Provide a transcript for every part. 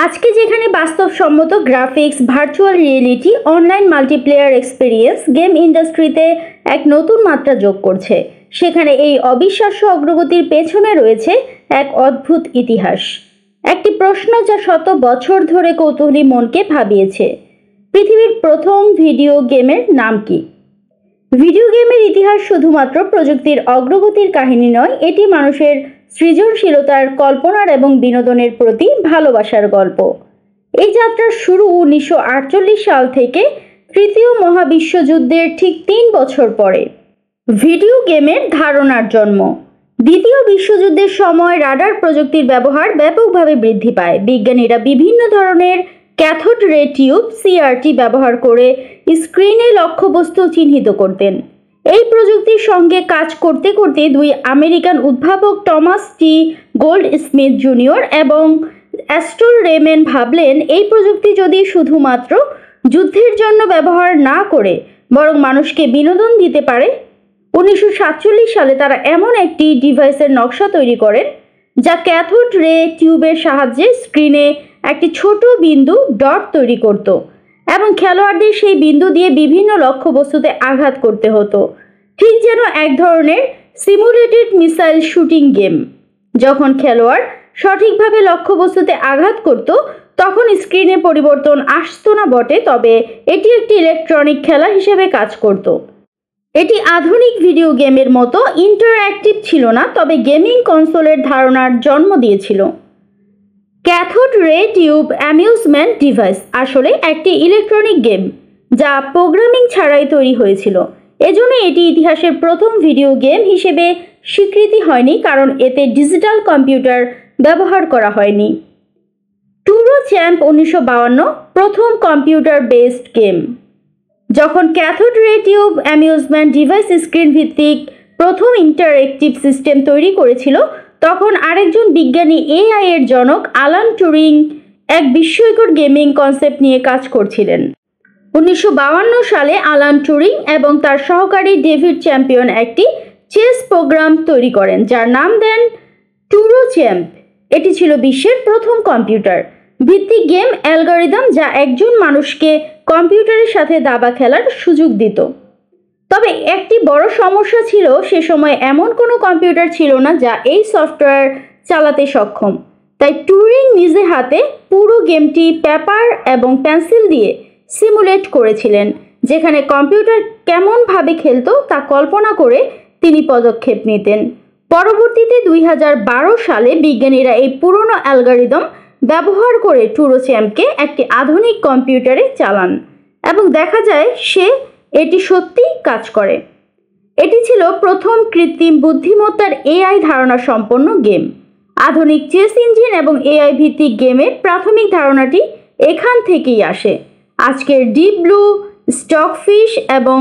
আজকে যেখানে বাস্তবসম্মত graphics, virtual reality, online multiplayer experience game ইন্ডাস্ট্রিতে এক নতুন মাত্রা যোগ করছে, সেখানে এই অবিশ্বাস্য অগ্রগতির পেছনে রয়েছে এক অদ্ভুত ইতিহাস। একটি প্রশ্ন যা শত বছর ধরে কৌতূহলী মনকে ভাবিয়েছে: পৃথিবীর প্রথম ভিডিও গেমের নাম কি? ভিডিও গেমের ইতিহাস শুধুমাত্র প্রযুক্তির অগ্রগতির কাহিনী নয়, এটি মানুষের সৃজনশীলতার, কল্পনার এবং বিনোদনের প্রতি ভালোবাসার গল্প। এই যাত্রার শুরু 1948 সাল থেকে, তৃতীয় মহাবিশ্বযুদ্ধের ঠিক 3 বছর পরে। ভিডিও গেমের ধারণার জন্ম। দ্বিতীয় বিশ্বযুদ্ধের সময় রাডার প্রযুক্তির ব্যবহার ব্যাপকভাবে বৃদ্ধি পায়। বিজ্ঞানীরা বিভিন্ন ধরনের ক্যাথোড রে টিউব (সিআরটি) ব্যবহার করে স্ক্রিনে লক্ষ্যবস্তু চিহ্নিত করতেন। এই প্রযুক্তির সঙ্গে কাজ করতে করতে দুই আমেরিকান উদ্ভাবক টমাস টি গোল্ডস্মিথ জুনিয়র এবং অ্যাস্টল রেম্যান ভাবলেন, এই প্রযুক্তি যদি শুধুমাত্র যুদ্ধের জন্য ব্যবহার না করে বরং মানুষকে বিনোদন দিতে পারে। 1947 সালে তারা এমন একটি ডিভাইসের নকশা তৈরি করেন যা ক্যাথোড রে টিউবের সাহায্যে স্ক্রিনে একটি ছোট বিন্দু ডট তৈরি করত এবং খেলোয়াড়দের সেই বিন্দু দিয়ে বিভিন্ন লক্ষ্যবস্তুতে আঘাত করতে হতো, ঠিক যেন এক ধরনের সিমুলেটেড মিসাইল শুটিং গেম। যখন খেলোয়াড় সঠিকভাবে লক্ষ্যবস্তুতে আঘাত করত তখন স্ক্রিনে পরিবর্তন আসতো না বটে, তবে এটি একটি ইলেকট্রনিক খেলা হিসেবে কাজ করত। এটি আধুনিক ভিডিও গেমের মতো ইন্টারঅ্যাক্টিভ ছিল না, তবে গেমিং কনসোলের ধারণার জন্ম দিয়েছিল। Cathode ray tube amusement device আসলে একটি ইলেকট্রনিক গেম যা প্রোগ্রামিং ছাড়াই তৈরি হয়েছিল। এজন্য এটি ইতিহাসের প্রথম ভিডিও গেম হিসেবে স্বীকৃতি হয়নি, কারণ এতে ডিজিটাল কম্পিউটার ব্যবহার করা হয়নি। টুরো চ্যাম্প 1952 প্রথম কম্পিউটার বেসড গেম। যখন cathode ray tube amusement device screen ভিত্তিক প্রথম ইন্টারঅ্যাক্টিভ সিস্টেম তৈরি করেছিল, তখন আরেকজন বিজ্ঞানী, এআই এর জনক অ্যালান টুরিং, এক বিস্ময়কর গেমিং কনসেপ্ট নিয়ে কাজ করছিলেন। 1952 সালে অ্যালান টুরিং এবং তার সহকারী ডেভিড চ্যাম্পিয়ন একটি চেস প্রোগ্রাম তৈরি করেন যার নাম দেন টুরো চ্যাম্প। এটি ছিল বিশ্বের প্রথম কম্পিউটার ভিত্তিক গেম অ্যালগরিদম যা একজন মানুষকে কম্পিউটারের সাথে দাবা খেলার সুযোগ দিত। তবে একটি বড় সমস্যা ছিল, সে সময় এমন কোনো কম্পিউটার ছিল না যা এই সফটওয়্যার চালাতে সক্ষম। তাই টুরিং নিজে হাতে পুরো গেমটি পেপার এবং পেন্সিল দিয়ে সিমুলেট করেছিলেন, যেখানে কম্পিউটার কেমনভাবে খেলতো তা কল্পনা করে তিনি পদক্ষেপ নিতেন। পরবর্তীতে 2012 সালে বিজ্ঞানীরা এই পুরনো অ্যালগরিদম ব্যবহার করে টুরো চ্যাম্পকে একটি আধুনিক কম্পিউটারে চালান এবং দেখা যায় এটি সত্যিই কাজ করে। এটি ছিল প্রথম কৃত্রিম বুদ্ধিমত্তার এআই ধারণা সম্পন্ন গেম। আধুনিক চেস ইঞ্জিন এবং এআই ভিত্তিক গেমের প্রাথমিক ধারণাটি এখান থেকেই আসে। আজকের ডিপ ব্লু, স্টকফিশ এবং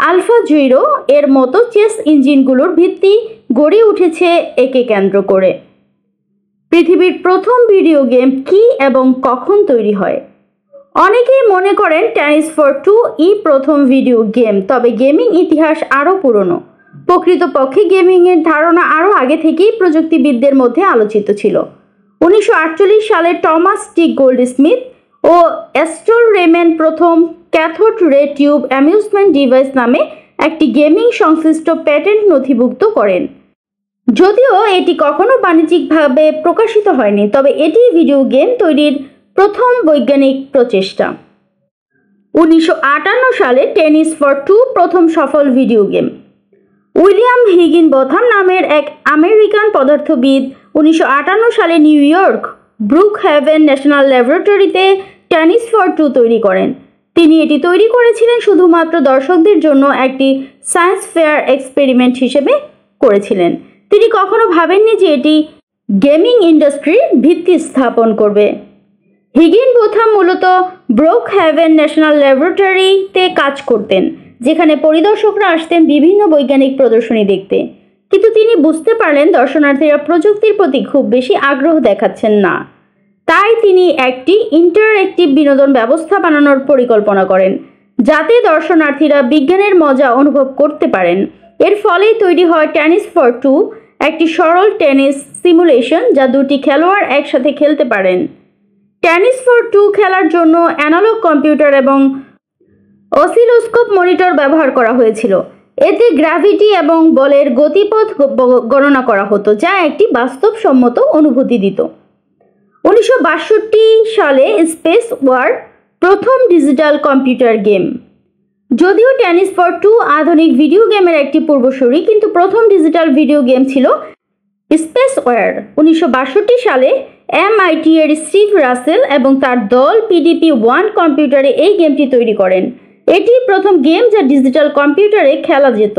আলফাজুইরো এর মতো চেস ইঞ্জিনগুলোর ভিত্তি গড়ে উঠেছে একে কেন্দ্র করে। পৃথিবীর প্রথম ভিডিও গেম কি এবং কখন তৈরি হয়? অনেকেই মনে করেন টেনিস ফর টু প্রথম ভিডিও গেম, তবে গেমিং ইতিহাস আরও পুরনো। প্রকৃতপক্ষে গেমিংয়ের ধারণা আরও আগে থেকেই প্রযুক্তিবিদদের মধ্যে আলোচিত ছিল। 1948 সালে টমাস টি গোল্ডস্মিথ ও অ্যাস্টল রেম্যান প্রথম cathode ray tube amusement device নামে একটি গেমিং সংশ্লিষ্ট প্যাটেন্ট নথিভুক্ত করেন। যদিও এটি কখনো বাণিজ্যিকভাবে প্রকাশিত হয়নি, তবে এটি ভিডিও গেম তৈরির প্রথম বৈজ্ঞানিক প্রচেষ্টা। 1958 সালে টেনিস ফর টু প্রথম সফল ভিডিও গেম। উইলিয়াম হিগিনবোথাম নামের এক আমেরিকান পদার্থবিদ 1958 সালে নিউ ইয়র্ক ব্রুকহ্যাভেন ন্যাশনাল ল্যাবরেটরিতে টেনিস ফর টু তৈরি করেন। তিনি এটি তৈরি করেছিলেন শুধুমাত্র দর্শকদের জন্য একটি সায়েন্স ফেয়ার এক্সপেরিমেন্ট হিসেবে করেছিলেন। তিনি কখনো ভাবেননি যে এটি গেমিং ইন্ডাস্ট্রির ভিত্তি স্থাপন করবে। হিগিনবোথাম মূলত ব্রুকহ্যাভেন ন্যাশনাল ল্যাবরেটরিতে কাজ করতেন, যেখানে পরিদর্শকরা আসতেন বিভিন্ন বৈজ্ঞানিক প্রদর্শনী দেখতে। কিন্তু তিনি বুঝতে পারলেন দর্শনার্থীরা প্রযুক্তির প্রতি খুব বেশি আগ্রহ দেখাচ্ছেন না। তাই তিনি একটি ইন্টারঅ্যাক্টিভ বিনোদন ব্যবস্থা বানানোর পরিকল্পনা করেন, যাতে দর্শনার্থীরা বিজ্ঞানের মজা অনুভব করতে পারেন। এর ফলেই তৈরি হয় টেনিস ফর টু, একটি সরল টেনিস সিমুলেশন যা দুটি খেলোয়াড় একসাথে খেলতে পারেন। টেনিস ফর 2 খেলার জন্য অ্যানালগ কম্পিউটার এবং অসিলোস্কোপ মনিটর ব্যবহার করা হয়েছিল। এতে গ্র্যাভিটি এবং বলের গতিপথ গণনা করা হতো, যা একটি বাস্তবসম্মত অনুভূতি দিত। 1962 সালে স্পেস ওয়ার প্রথম ডিজিটাল কম্পিউটার গেম। যদিও টেনিস ফর 2 আধুনিক ভিডিও গেমের একটি পূর্বসূরি, কিন্তু প্রথম ডিজিটাল ভিডিও গেম ছিল স্পেস ওয়ার। 1962 সালে MIT এর স্টিভ রাসেল এবং তার দল PDP-1 কম্পিউটারে এই গেমটি তৈরি করেন। এটি প্রথম গেম যা ডিজিটাল কম্পিউটারে খেলা যেত।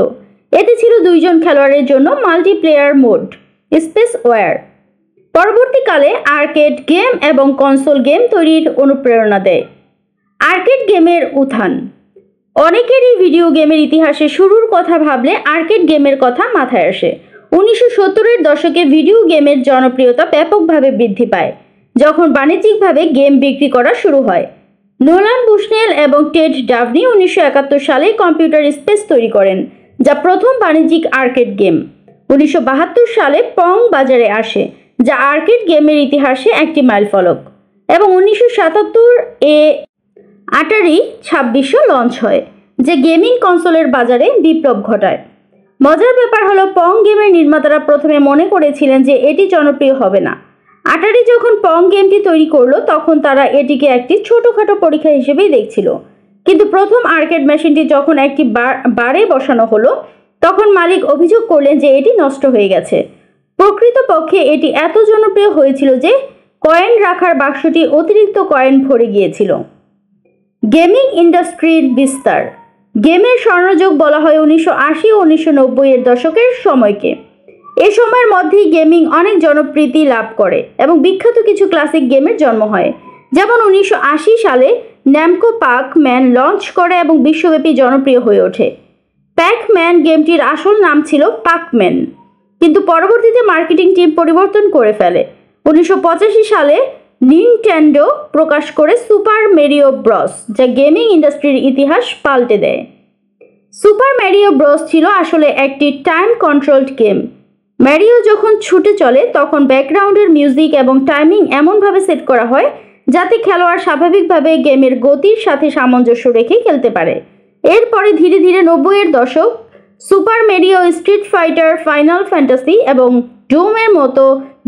এতে ছিল 2 জন খেলোয়াড়ের জন্য মাল্টিপ্লেয়ার মোড। স্পেস ওয়ার পরবর্তীকালে আর্কেড গেম এবং কনসোল গেম তৈরির অনুপ্রেরণা দেয়। আর্কেড গেমের উত্থান। অনেকেরই ভিডিও গেমের ইতিহাসে শুরুর কথা ভাবলে আর্কেড গেমের কথা মাথায় আসে। 1970-এর দশকে ভিডিও গেমের জনপ্রিয়তা ব্যাপকভাবে বৃদ্ধি পায়, যখন বাণিজ্যিকভাবে গেম বিক্রি করা শুরু হয়। নোলান বুশনেল এবং টেড ডাভনি 1971 সালে কম্পিউটার স্পেস তৈরি করেন, যা প্রথম বাণিজ্যিক আর্কেড গেম। 1972 সালে পং বাজারে আসে, যা আর্কেড গেমের ইতিহাসে একটি মাইলফলক, এবং 1977-এ আটারি 2600 লঞ্চ হয়, যে গেমিং কনসোলের বাজারে বিপ্লব ঘটায়। মজার ব্যাপার হলো, পং গেমের নির্মাতারা প্রথমে মনে করেছিলেন যে এটি জনপ্রিয় হবে না। আটারি যখন পং গেমটি তৈরি করলো, তখন তারা এটিকে একটি ছোটোখাটো পরীক্ষা হিসেবেই দেখছিল। কিন্তু প্রথম আর্কেড মেশিনটি যখন একটি বারে বসানো হলো, তখন মালিক অভিযোগ করলেন যে এটি নষ্ট হয়ে গেছে। প্রকৃতপক্ষে এটি এত জনপ্রিয় হয়েছিল যে কয়েন রাখার বাক্সটি অতিরিক্ত কয়েন ভরে গিয়েছিল। গেমিং ইন্ডাস্ট্রির বিস্তার। গেমের স্বর্ণযুগ বলা হয় 1980 ও 1990-এর দশকের সময়কে। এ সময়ের মধ্যেই গেমিং অনেক জনপ্রিয়তা লাভ করে এবং বিখ্যাত কিছু ক্লাসিক গেমের জন্ম হয়। যেমন 1980 সালে ন্যামকো পাক-ম্যান লঞ্চ করে এবং বিশ্বব্যাপী জনপ্রিয় হয়ে ওঠে। প্যাক-ম্যান গেমটির আসল নাম ছিল পাক-ম্যান, কিন্তু পরবর্তীতে মার্কেটিং টিম পরিবর্তন করে ফেলে। 1985 সালে নিনটেন্ডো প্রকাশ করে সুপার ম্যারিও ব্রস, যা গেমিং ইন্ডাস্ট্রির ইতিহাস পাল্টে দেয়। সুপার ম্যারিও ব্রস ছিল আসলে একটি টাইম কন্ট্রোলড গেম। ম্যারিও যখন ছুটে চলে, তখন ব্যাকগ্রাউন্ডের মিউজিক এবং টাইমিং এমনভাবে সেট করা হয় যাতে খেলোয়াড় স্বাভাবিকভাবে গেমের গতির সাথে সামঞ্জস্য রেখে খেলতে পারে। এরপরে ধীরে ধীরে 90-এর দশক super Mario, street fighter, final fantasy এবং ডুমের মতো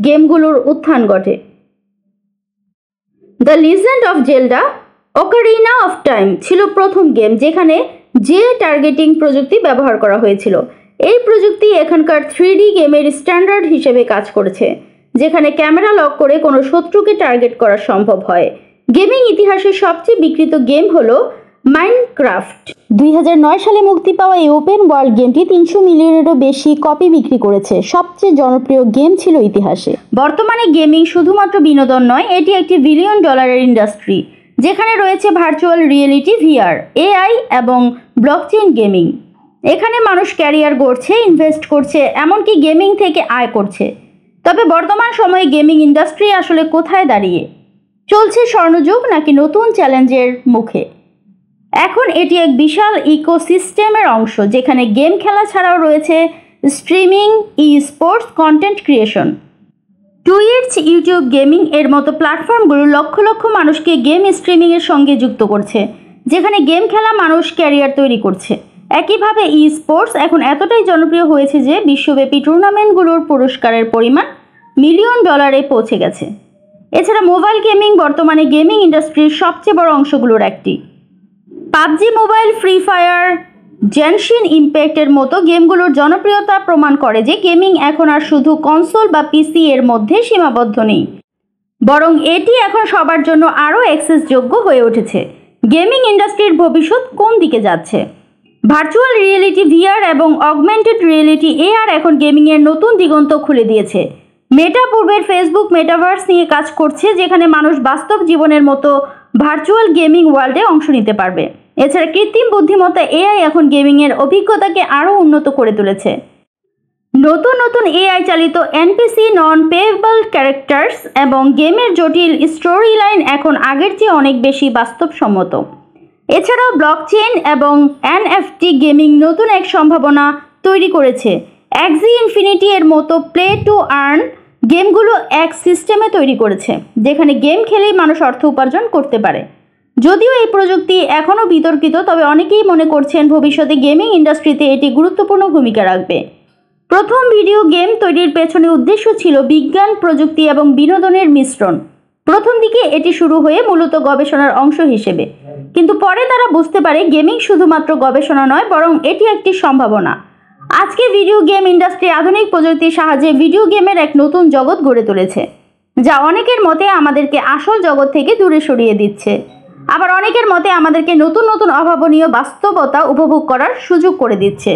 গেমগুলোর উত্থান ঘটে। The legend of Zelda Ocarina of time ছিল প্রথম গেম যেখানে টার্গেটিং প্রযুক্তি ব্যবহার করা হয়েছিল। এই প্রযুক্তি এখানকার 3D গেমের স্ট্যান্ডার্ড হিসেবে কাজ করেছে, যেখানে ক্যামেরা লক করে কোনো শত্রুকে টার্গেট করা সম্ভব হয়। গেমিং ইতিহাসের সবচেয়ে বিক্রিত গেম হলো মাইনক্রাফট। 2009 সালে মুক্তি পাওয়া এই ওপেন ওয়ার্ল্ড গেমটি 300 মিলিয়নেরও বেশি কপি বিক্রি করেছে। সবচেয়ে জনপ্রিয় গেম ছিল ইতিহাসে। বর্তমানে গেমিং শুধুমাত্র বিনোদন নয়, এটি একটি $1 বিলিয়ন ইন্ডাস্ট্রি, যেখানে রয়েছে ভার্চুয়াল রিয়েলিটি, VR, AI এবং ব্লকচেইন গেমিং। এখানে মানুষ ক্যারিয়ার গড়ছে, ইনভেস্ট করছে, এমনকি গেমিং থেকে আয় করছে। তবে বর্তমান সময়ে গেমিং ইন্ডাস্ট্রি আসলে কোথায় দাঁড়িয়ে? চলছে স্বর্ণযুগ নাকি নতুন চ্যালেঞ্জের মুখে? এখন এটি এক বিশাল ইকোসিস্টেমের অংশ, যেখানে গেম খেলা ছাড়াও রয়েছে streaming, sports, content creation. Twitch, YouTube gaming এর মতো প্ল্যাটফর্মগুলো লক্ষ লক্ষ মানুষকে গেম স্ট্রিমিংয়ের সঙ্গে যুক্ত করছে, যেখানে গেম খেলা মানুষ ক্যারিয়ার তৈরি করছে। একইভাবে স্পোর্টস এখন এতটাই জনপ্রিয় হয়েছে যে বিশ্বব্যাপী টুর্নামেন্টগুলোর পুরস্কারের পরিমাণ $1 মিলিয়ন পৌঁছে গেছে। এছাড়া মোবাইল গেমিং বর্তমানে গেমিং ইন্ডাস্ট্রির সবচেয়ে বড় অংশগুলোর একটি। PUBG mobile, free fire, Genshin ইম্প্যাক্টের মতো গেমগুলোর জনপ্রিয়তা প্রমাণ করে যে গেমিং এখন আর শুধু কনসোল বা পিসি এর মধ্যে সীমাবদ্ধ নেই, বরং এটি এখন সবার জন্য আরও অ্যাক্সেসযোগ্য হয়ে উঠেছে। গেমিং ইন্ডাস্ট্রির ভবিষ্যৎ কোন দিকে যাচ্ছে? ভার্চুয়াল রিয়েলিটি, VR এবং অগমেন্টেড রিয়েলিটি, AR এখন গেমিংয়ের নতুন দিগন্ত খুলে দিয়েছে। মেটা পূর্বের ফেসবুক মেটাভার্স নিয়ে কাজ করছে, যেখানে মানুষ বাস্তব জীবনের মতো ভার্চুয়াল গেমিং ওয়ার্ল্ডে অংশ নিতে পারবে। এছাড়া কৃত্রিম বুদ্ধিমত্তা AI এখন গেমিংয়ের অভিজ্ঞতাকে আরও উন্নত করে তুলেছে। নতুন নতুন AI চালিত NPC, নন প্লেয়েবল ক্যারেক্টার্স এবং গেমের জটিল স্টোরি লাইন এখন আগের চেয়ে অনেক বেশি বাস্তবসম্মত। এছাড়াও ব্লকচেইন এবং NFT গেমিং নতুন এক সম্ভাবনা তৈরি করেছে। Axie Infinity এর মতো প্লে টু আর্ন গেমগুলো এক সিস্টেমে তৈরি করেছে যেখানে গেম খেলেই মানুষ অর্থ উপার্জন করতে পারে। যদিও এই প্রযুক্তি এখনও বিতর্কিত, তবে অনেকেই মনে করছেন ভবিষ্যতে গেমিং ইন্ডাস্ট্রিতে এটি গুরুত্বপূর্ণ ভূমিকা রাখবে। প্রথম ভিডিও গেম তৈরির পেছনে উদ্দেশ্য ছিল বিজ্ঞান, প্রযুক্তি এবং বিনোদনের মিশ্রণ। প্রথম দিকে এটি শুরু হয়ে মূলত গবেষণার অংশ হিসেবে, কিন্তু পরে তারা বুঝতে পারে গেমিং শুধুমাত্র গবেষণা নয়, বরং এটি একটি সম্ভাবনা। আজকে ভিডিও গেম ইন্ডাস্ট্রি আধুনিক প্রযুক্তির সাহায্যে ভিডিও গেমের এক নতুন জগৎ গড়ে তুলেছে, যা অনেকের মতে আমাদেরকে আসল জগৎ থেকে দূরে সরিয়ে দিচ্ছে। আবার অনেকের মতে আমাদেরকে নতুন নতুন অভাবনীয় বাস্তবতা উপভোগ করার সুযোগ করে দিচ্ছে।